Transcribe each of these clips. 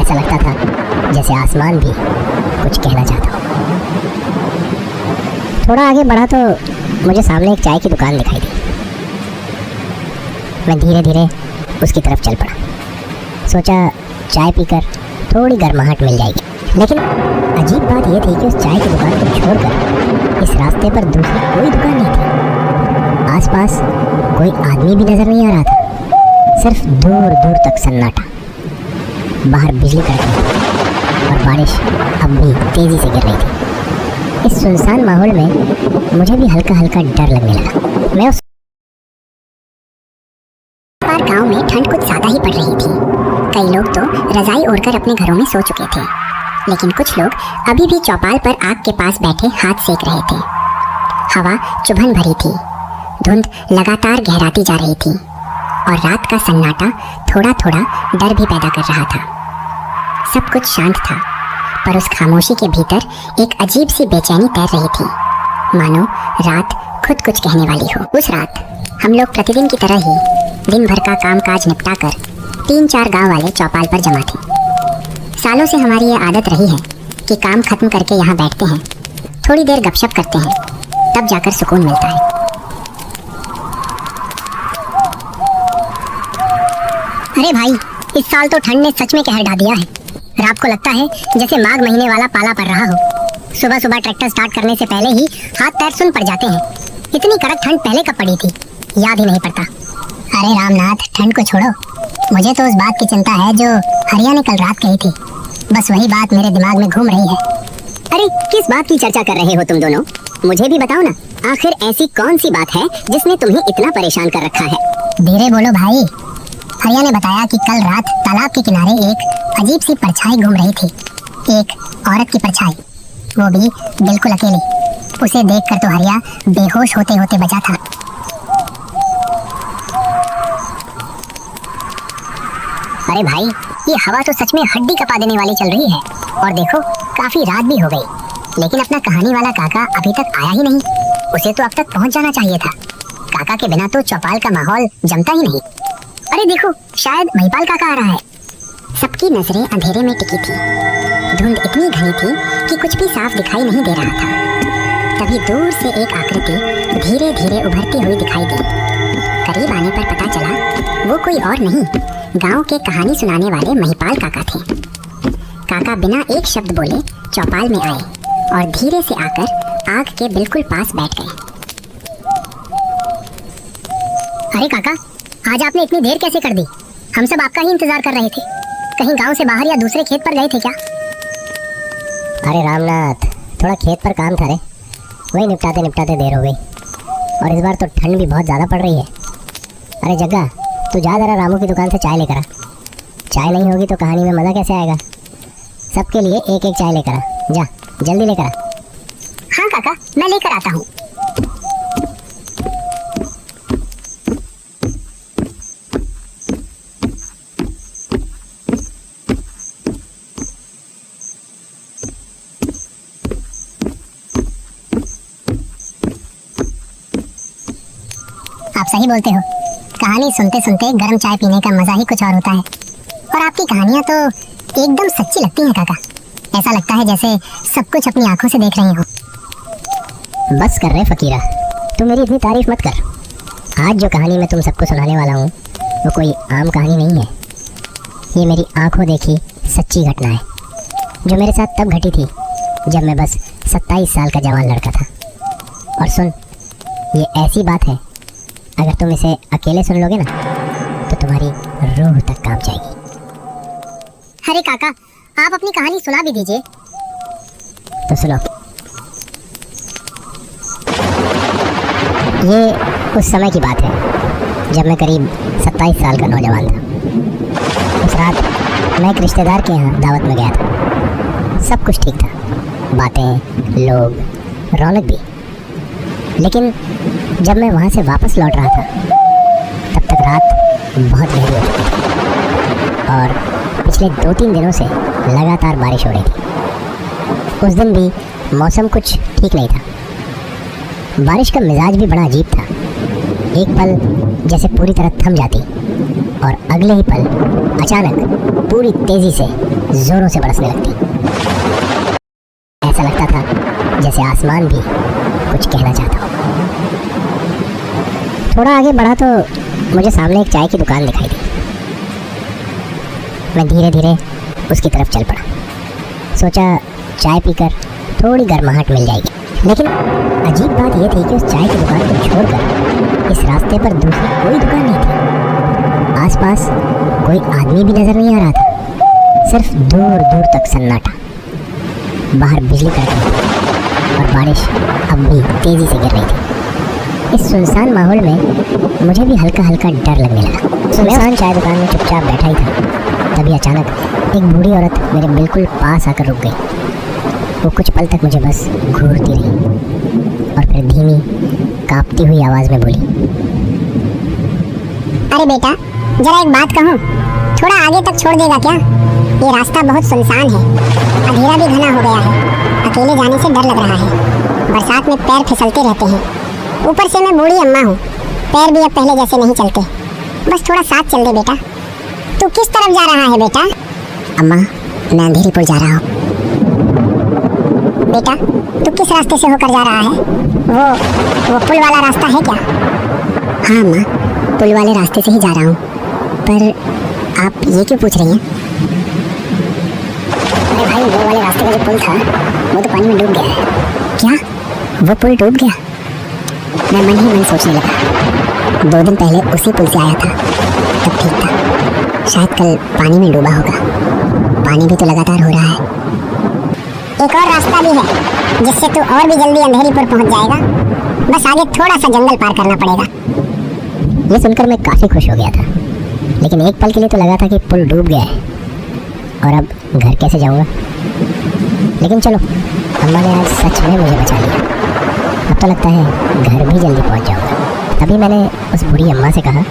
ऐसा लगता था जैसे आसमान भी कुछ कहना चाहता हो। थोड़ा आगे बढ़ा तो मुझे सामने एक चाय की दुकान दिखाई दी। मैं धीरे धीरे उसकी तरफ चल पड़ा। सोचा चाय पीकर थोड़ी गर्माहट मिल जाएगी। लेकिन अजीब बात यह थी कि उस चाय की दुकान को छोड़कर इस रास्ते पर दूसरी कोई दुकान नहीं थी। आसपास कोई आदमी भी नजर नहीं आ रहा था। सिर्फ दूर दूर तक सन्नाटा। बाहर बिजली कड़क रही थी और बारिश अब भी तेजी से गिर रही थी। इस सुनसान माहौल में मुझे भी हल्का हल्का डर लगने लगा। मैं उस बार गांव में ठंड कुछ ज्यादा ही पड़ रही थी। कई लोग तो रजाई ओढ़कर अपने घरों में सो चुके थे, लेकिन कुछ लोग अभी भी चौपाल पर आग के पास बैठे हाथ सेक रहे थे। हवा चुभन भरी थी। धुंध लगातार गहराती जा रही थी और रात का सन्नाटा थोड़ा थोड़ा डर भी पैदा कर रहा था। सब कुछ शांत था, पर उस खामोशी के भीतर एक अजीब सी बेचैनी तैर रही थी, मानो रात खुद कुछ कहने वाली हो। उस रात हम लोग प्रतिदिन की तरह ही दिन भर का कामकाज निपटाकर 3-4 गांव वाले चौपाल पर जमा थे। सालों से हमारी ये आदत रही है कि काम खत्म करके यहाँ बैठते हैं, थोड़ी देर गपशप करते हैं, तब जाकर सुकून मिलता है। अरे भाई, इस साल तो ठंड ने सच में कहर ढा दिया है। रात को लगता है जैसे माघ महीने वाला पाला पड़ रहा हो। सुबह सुबह ट्रैक्टर स्टार्ट करने से पहले ही हाथ पैर सुन पड़ जाते हैं। इतनी कड़क ठंड पहले कब पड़ी थी, याद ही नहीं पड़ता। अरे रामनाथ, ठंड को छोड़ो, मुझे तो उस बात की चिंता है जो हरिया ने कल रात कही थी। बस वही बात मेरे दिमाग में घूम रही है। अरे किस बात की चर्चा कर रहे हो तुम दोनों? मुझे भी बताओ ना, आखिर ऐसी कौन सी बात है जिसने तुम्हें इतना परेशान कर रखा है? धीरे बोलो भाई। हरिया ने बताया कि कल रात तालाब के किनारे एक अजीब सी परछाई घूम रही थी। एक औरत की परछाई, वो भी बिल्कुल अकेली। उसे देखकर तो हरिया बेहोश होते होते बचा था। अरे भाई, ये हवा तो सच में हड्डी कपा देने वाली चल रही है। और देखो, काफी रात भी हो गई, लेकिन अपना कहानी वाला काका अभी तक आया ही नहीं। उसे तो अब तक पहुंच जाना चाहिए था। काका के बिना तो चौपाल का माहौल जमता ही नहीं। अरे देखो, शायद महिपाल काका आ रहा है। सबकी नजरें अंधेरे में टिकी थी। धुंध इतनी घनी थी कि कुछ भी साफ दिखाई नहीं दे रहा था। तभी दूर से एक आकृति धीरे धीरे उभरती हुई दिखाई दी। करीब आने पर पता चला वो कोई और नहीं, गांव के कहानी सुनाने वाले महिपाल काका थे। काका बिना एक शब्द बोले चौपाल में आए और धीरे से आकर आग के बिल्कुल पास बैठ गए। अरे काका, आज आपने इतनी देर कैसे कर दी? हम सब आपका ही इंतजार कर रहे थे। कहीं गांव से बाहर या दूसरे खेत पर गए थे क्या? अरे रामनाथ, थोड़ा खेत पर काम था रे, वही निपटाते निपटाते देर हो गई। और इस बार तो ठंड भी बहुत ज़्यादा पड़ रही है। अरे जग्गा, तू जा जरा रामू की दुकान से चाय लेकर आ। चाय नहीं होगी तो कहानी में मज़ा कैसे आएगा? सबके लिए एक एक चाय लेकर आ, जा जल्दी लेकर आ। हाँ काका, मैं लेकर आता हूँ। आप सही बोलते हो, कहानी सुनते सुनते गर्म चाय पीने का मजा ही कुछ और होता है। और आपकी कहानियां तो एकदम सच्ची लगती हैं काका। ऐसा लगता है जैसे सब कुछ अपनी आंखों से देख रही हो। बस कर रहे फकीरा, तू मेरी इतनी तारीफ मत कर। आज जो कहानी मैं तुम सबको सुनाने वाला हूँ वो कोई आम कहानी नहीं है। ये मेरी आंखों देखी सच्ची घटना है, जो मेरे साथ तब घटी थी जब मैं बस 27 साल का जवान लड़का था। और सुन, ये ऐसी बात है, अगर तुम इसे अकेले सुन लोगे ना तो तुम्हारी रूह तक कांप जाएगी। अरे काका, आप अपनी कहानी सुना भी दीजिए। तो सुनो। ये उस समय की बात है जब मैं करीब 27 साल का नौजवान था। उस रात मैं एक रिश्तेदार के यहाँ दावत में गया था। सब कुछ ठीक था, बातें, लोग, रौनक भी। लेकिन जब मैं वहाँ से वापस लौट रहा था तब तक रात बहुत गहरी हो चुकी थी और पिछले 2-3 दिनों से लगातार बारिश हो रही थी। उस दिन भी मौसम कुछ ठीक नहीं था। बारिश का मिजाज भी बड़ा अजीब था। एक पल जैसे पूरी तरह थम जाती और अगले ही पल अचानक पूरी तेज़ी से जोरों से बरसने लगती। ऐसा लगता था जैसे आसमान भी कुछ कहना चाहता हो। थोड़ा आगे बढ़ा तो मुझे सामने एक चाय की दुकान दिखाई दी। मैं धीरे धीरे उसकी तरफ चल पड़ा। सोचा चाय पीकर थोड़ी गर्माहट मिल जाएगी। लेकिन अजीब बात यह थी कि उस चाय की दुकान को छोड़कर इस रास्ते पर दूसरी कोई दुकान नहीं थी। आसपास कोई आदमी भी नजर नहीं आ रहा था। सिर्फ दूर दूर तक सन्नाटा। बाहर बिजली कड़क रही थी और बारिश अब भी तेजी से गिर रही थी। इस सुनसान माहौल में मुझे भी हल्का हल्का डर लगने लगा। सुनसान चाय दुकान में चुपचाप बैठा ही था। तभी अचानक एक बूढ़ी औरत मेरे बिल्कुल पास आकर रुक गई। वो कुछ पल तक मुझे बस घूरती रही और फिर धीमी कांपती हुई आवाज में बोली, अरे बेटा, जरा एक बात कहूँ, थोड़ा आगे तक छोड़ देगा क्या? ये रास्ता बहुत सुनसान है, अंधेरा भी घना हो गया है, अकेले जाने से डर लग रहा है। बरसात में पैर फिसलते रहते हैं। ऊपर से मैं बूढ़ी अम्मा हूँ, पैर भी अब पहले जैसे नहीं चलते। बस थोड़ा साथ चल दे बेटा। तू किस तरफ जा रहा है बेटा? अम्मा, मैं अंधेरीपुर जा रहा हूँ। बेटा, तू किस रास्ते से होकर जा रहा है? वो पुल वाला रास्ता है क्या? हाँ अम्मा, पुल वाले रास्ते से ही जा रहा हूँ। पर आप ये क्यों पूछ रही हैं? अरे भाई, वो वाले रास्ते का जो पुल था वो तो पानी में डूब गया है। क्या? वो पुल डूब गया? मैं मन ही मन सोचने लगा। 2 दिन पहले उसी पुल से आया था, तब ठीक था। शायद कल पानी में डूबा होगा। पानी भी तो लगातार हो रहा है। एक और रास्ता भी है जिससे तू और भी जल्दी अंधेरीपुर पहुंच जाएगा। बस आगे थोड़ा सा जंगल पार करना पड़ेगा। ये सुनकर मैं काफ़ी खुश हो गया था, लेकिन एक पल के लिए तो लगा था कि पुल डूब गया है और अब घर कैसे जाऊंगा। लेकिन चलो, अम्मा ने आज सच में मुझे बचा लिया। अब तो लगता है घर भी जल्दी पहुंच जाऊंगा। तभी मैंने उस बूढ़ी अम्मा से कहा,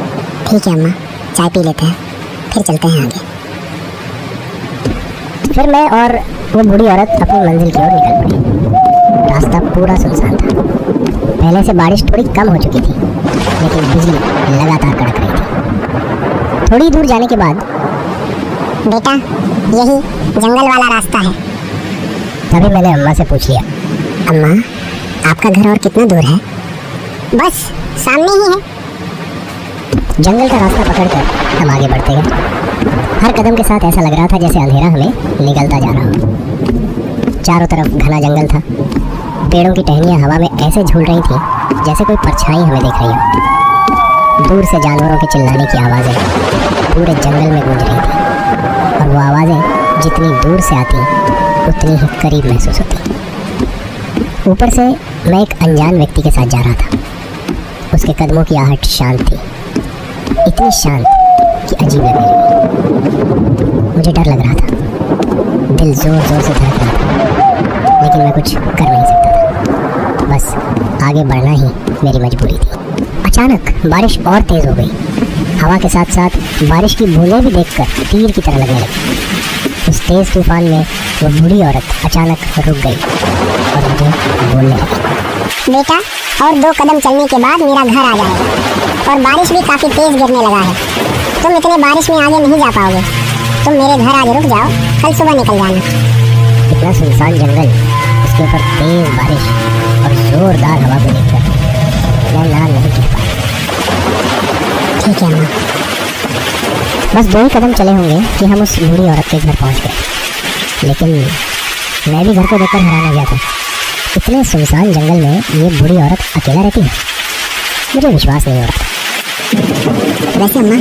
ठीक है अम्मा, चाय पी लेते हैं, फिर चलते हैं आगे। फिर मैं और वो बूढ़ी औरत अपनी मंजिल की ओर निकल पड़ी। रास्ता पूरा सुनसान था। पहले से बारिश थोड़ी कम हो चुकी थी, लेकिन बिजली लगातार कड़क रही थी। थोड़ी दूर जाने के बाद, बेटा, यही जंगल वाला रास्ता है। तभी मैंने अम्मा से पूछ लिया, अम्मा, आपका घर और कितना दूर है? बस सामने ही है। जंगल का रास्ता पकड़कर हम आगे बढ़ते गए। हर कदम के साथ ऐसा लग रहा था जैसे अंधेरा हमें निगलता जा रहा हो। चारों तरफ घना जंगल था। पेड़ों की टहनियाँ हवा में ऐसे झूल रही थी जैसे कोई परछाई हमें देख रही हो। दूर से जानवरों के चिल्लाने की आवाज़ें पूरे जंगल में गूंज रही थी, और वो आवाज़ें जितनी दूर से आती उतनी ही करीब महसूस होती। ऊपर से मैं एक अनजान व्यक्ति के साथ जा रहा था। उसके कदमों की आहट शांत थी, इतनी शांत कि अजीब लगने लगी। मुझे डर लग रहा था, दिल जोर जोर से धड़क रहा था, लेकिन मैं कुछ कर नहीं सकता था। बस आगे बढ़ना ही मेरी मजबूरी थी। अचानक बारिश और तेज़ हो गई। हवा के साथ साथ बारिश की बूंदें भी देखकर तीर की तरह लगने लगी। उस तेज़ तूफान में वो बूढ़ी औरत अचानक रुक गई और मुझे बोलने लगी, बेटा, और 2 कदम चलने के बाद मेरा घर आ जाएगा और बारिश भी काफ़ी तेज़ गिरने लगा है। तुम इतने बारिश में आगे नहीं जा पाओगे। तुम मेरे घर आज रुक जाओ, कल सुबह निकल जाना। इतना सुनसान जंगल, उसके ऊपर तेज बारिश और जोरदार हवा को देखकर मैं ना नहीं कह पाया। ठीक है अम्मा। बस 2 ही कदम चले होंगे कि हम उस बूढ़ी औरत के घर पहुंच गए। लेकिन मैं भी घर को देखकर हैरान हो गया था। इतने सुनसान जंगल में ये बूढ़ी औरत अकेला रहती है, मुझे विश्वास नहीं हो रहा था। वैसे अम्मा,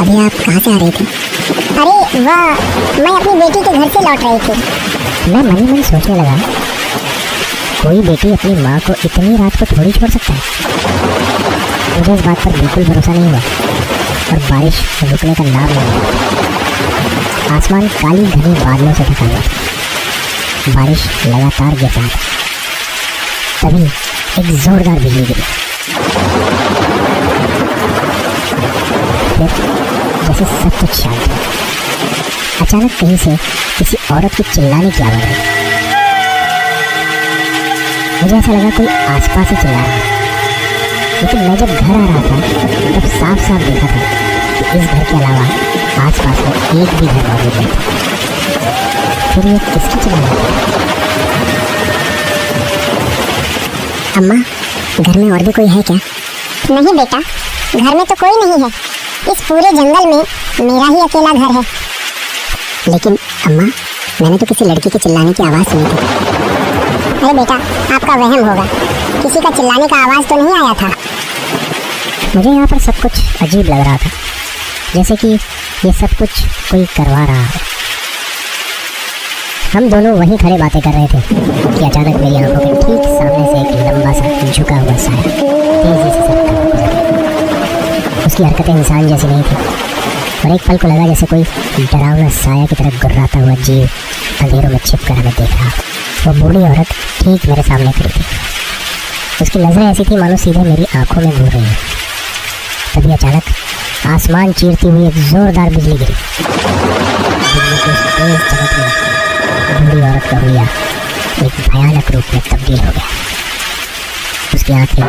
अभी आप कहाँ से आ रही थी? अरे वाह, मैं अपनी बेटी के घर से लौट रही थी। मैं मन ही मन सोचने लगा, कोई बेटी अपनी माँ को इतनी रात को थोड़ी छोड़ सकता है। मुझे इस बात पर बिल्कुल भरोसा नहीं हुआ और बारिश रुकने का नाम नहीं लिया। आसमान काली घनी बादलों से ढका हुआ था। बारिश लगातार गिर रहा था। तभी एक जोरदार बिजली गिरी। फिर जैसे सब कुछ शांत हो। अचानक कहीं से किसी औरत के चिल्लाने की आवाज़ आई। मुझे ऐसा लगा कोई आसपास ही चिल्ला रहा है। लेकिन मैं जब घर आ रहा था तब साफ साफ देखा था कि इस घर के अलावा आसपास में एक भी घर मौजूद नहीं था। फिर ये किसकी चिल्लानी थी? अम्मा, घर में और भी कोई है क्या? नहीं बेटा, घर में तो कोई नहीं है। इस पूरे जंगल में मेरा ही अकेला घर है। लेकिन अम्मा, मैंने तो किसी लड़की के चिल्लाने की आवाज़ सुनी थी। अरे बेटा, आपका वहम होगा। किसी का चिल्लाने का आवाज़ तो नहीं आया था। मुझे यहाँ पर सब कुछ अजीब लग रहा था, जैसे कि ये सब कुछ कोई करवा रहा है। हम दोनों वहीं खड़े बातें कर रहे थे कि अचानक मेरी आंखों के ठीक सामने से एक लंबा सा झुका हुआ साया तेजी से सरकता हुआ गुजर गया। उसकी हरकतें इंसान जैसी नहीं थी और एक पल को लगा जैसे कोई डरावना साया की तरह गुर्राता हुआ जीव अंधेरों में छिप कर हमें देख रहा। वो बूढ़ी औरत ठीक मेरे सामने खड़ी थी। उसकी नज़रें ऐसी थी मानो सीधे मेरी आंखों में घूर रही हैं। तभी अचानक आसमान चीरती हुई एक जोरदार बिजली गिरी। बिजली की उस तेज चमक में बूढ़ी औरत का हुलिया एक भयानक रूप में तब्दील हो गया। उसकी आंखें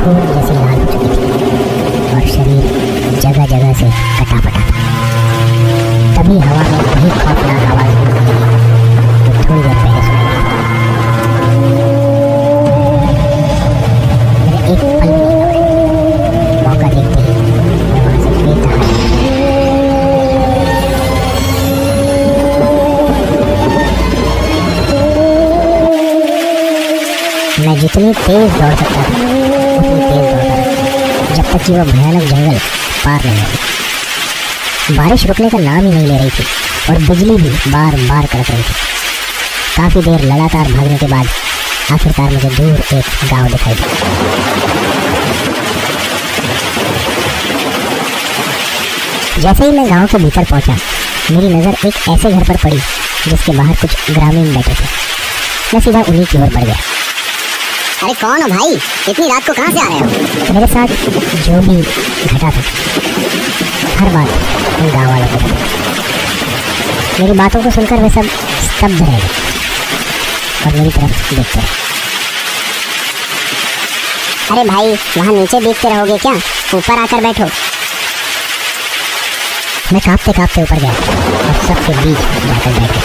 खून जैसी लाल हो चुकी थी और शरीर जगह जगह से कटा-फटा था। तभी हवा में वही खौफनाक आवाज़ गूंजने लगी जो थोड़ी देर पहले सुनी थी। मैंने एक पल भी नहीं घबराया। मौका देखते ही मैं वहाँ से बेतहाशा मैं जितनी तेज दौड़ सकता था उतनी तेज दौड़ता जब तक कि वह भयानक जंगल पार नहीं हुई। बारिश रुकने का नाम ही नहीं ले रही थी और बिजली भी बार बार कड़क रही थी। काफ़ी देर लगातार भागने के बाद आखिरकार मुझे दूर एक गांव दिखाई दिया। जैसे ही मैं गांव के भीतर पहुंचा, मेरी नज़र एक ऐसे घर पर पड़ी जिसके बाहर कुछ ग्रामीण बैठे थे। मैं सीधा उन्हीं की ओर बढ़ गया। अरे कौन हो भाई? इतनी रात को कहाँ से आ रहे हो? मेरे साथ जो भी घटा था हर बात उन गाँव वालों को पता। मेरी बातों को सुनकर वे सब स्तब्ध रह गए और मेरी तरफ देखते रहे। अरे भाई, वहाँ नीचे देखते रहोगे क्या? ऊपर आकर बैठो। मैं कांपते कांपते ऊपर गया और सबके बीच जाकर बैठ गया।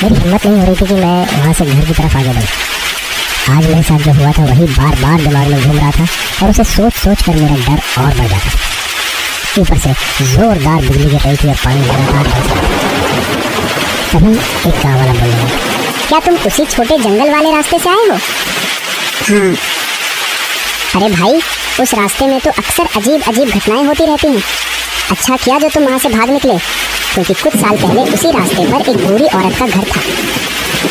मेरी हिम्मत नहीं हो रही थी कि मैं वहाँ से घर की तरफ आगे बढ़ूँ। आज मेरे साथ जो हुआ था वही बार बार दिमाग में घूम रहा था और उसे सोच सोच कर मेरा डर और बढ़ जाता था। ऊपर से जोरदार बिजली गिर रही थी और पानी लगातार बरस रहा था। तभी एक गाँव वाला बोलने लगा, क्या तुम उसी छोटे जंगल वाले रास्ते से आए हो? हाँ। अरे भाई, उस रास्ते में तो अक्सर अजीब अजीब घटनाएं होती रहती हैं। अच्छा किया जो तुम वहाँ से भाग निकले, क्योंकि कुछ साल पहले उसी रास्ते पर एक बूढ़ी औरत का घर था।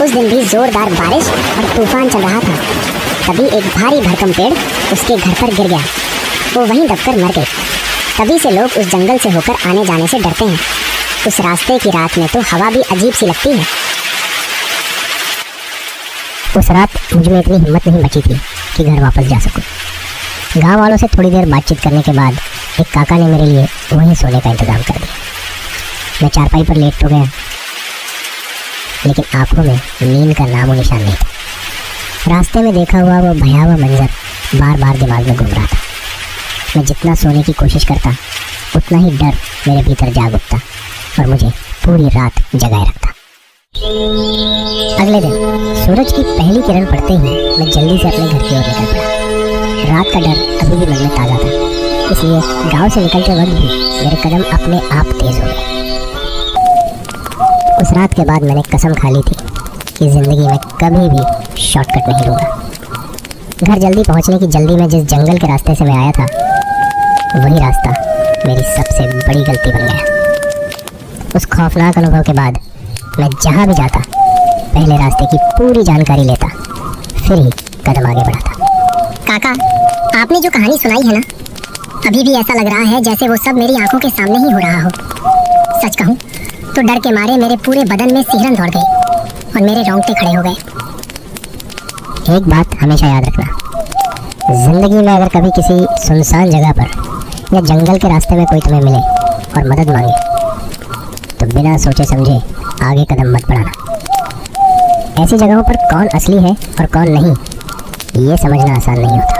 उस दिन भी जोरदार बारिश और तूफान चल रहा था। तभी एक भारी भरकम पेड़ उसके घर पर गिर गया। वो वहीं दबकर मर गई। तभी से लोग उस जंगल से होकर आने जाने से डरते हैं। उस रास्ते की रात में तो हवा भी अजीब सी लगती है। उस रात मुझ में इतनी हिम्मत नहीं बची थी कि घर वापस जा सकूं। गांव वालों से थोड़ी देर बातचीत करने के बाद एक काका ने मेरे लिए वहीं सोने का इंतजाम कर दिया। मैं चारपाई पर लेट तो गया, लेकिन आंखों में नींद का नामो निशान नहीं था। रास्ते में देखा हुआ वो भयावह मंजर बार बार दिमाग में घूम रहा था। मैं जितना सोने की कोशिश करता उतना ही डर मेरे भीतर जाग उठता और मुझे पूरी रात जगाए रखता। अगले दिन सूरज की पहली किरण पड़ते ही मैं जल्दी से अपने घर की ओर निकल पड़ा। रात का डर अभी भी मन में ताज़ा था, इसलिए गांव से निकलते वक्त भी मेरे कदम अपने आप तेज हो गए। उस रात के बाद मैंने कसम खा ली थी कि ज़िंदगी में कभी भी शॉर्टकट नहीं लूँगा। घर जल्दी पहुँचने की जल्दी में जिस जंगल के रास्ते से मैं आया था वही रास्ता मेरी सबसे बड़ी गलती बन गया। उस खौफनाक अनुभव के बाद मैं जहाँ भी जाता पहले रास्ते की पूरी जानकारी लेता, फिर ही कदम आगे बढ़ाता। काका, आपने जो कहानी सुनाई है ना, अभी भी ऐसा लग रहा है जैसे वो सब मेरी आंखों के सामने ही हो रहा हो। सच कहूँ तो डर के मारे मेरे पूरे बदन में सिहरन दौड़ गई और मेरे रोंगटे खड़े हो गए। एक बात हमेशा याद रखना, जिंदगी में अगर कभी किसी सुनसान जगह पर या जंगल के रास्ते में कोई तुम्हें मिले और मदद मांगे तो बिना सोचे समझे आगे कदम मत बढ़ाना। ऐसी जगहों पर कौन असली है और कौन नहीं, ये समझना आसान नहीं होता।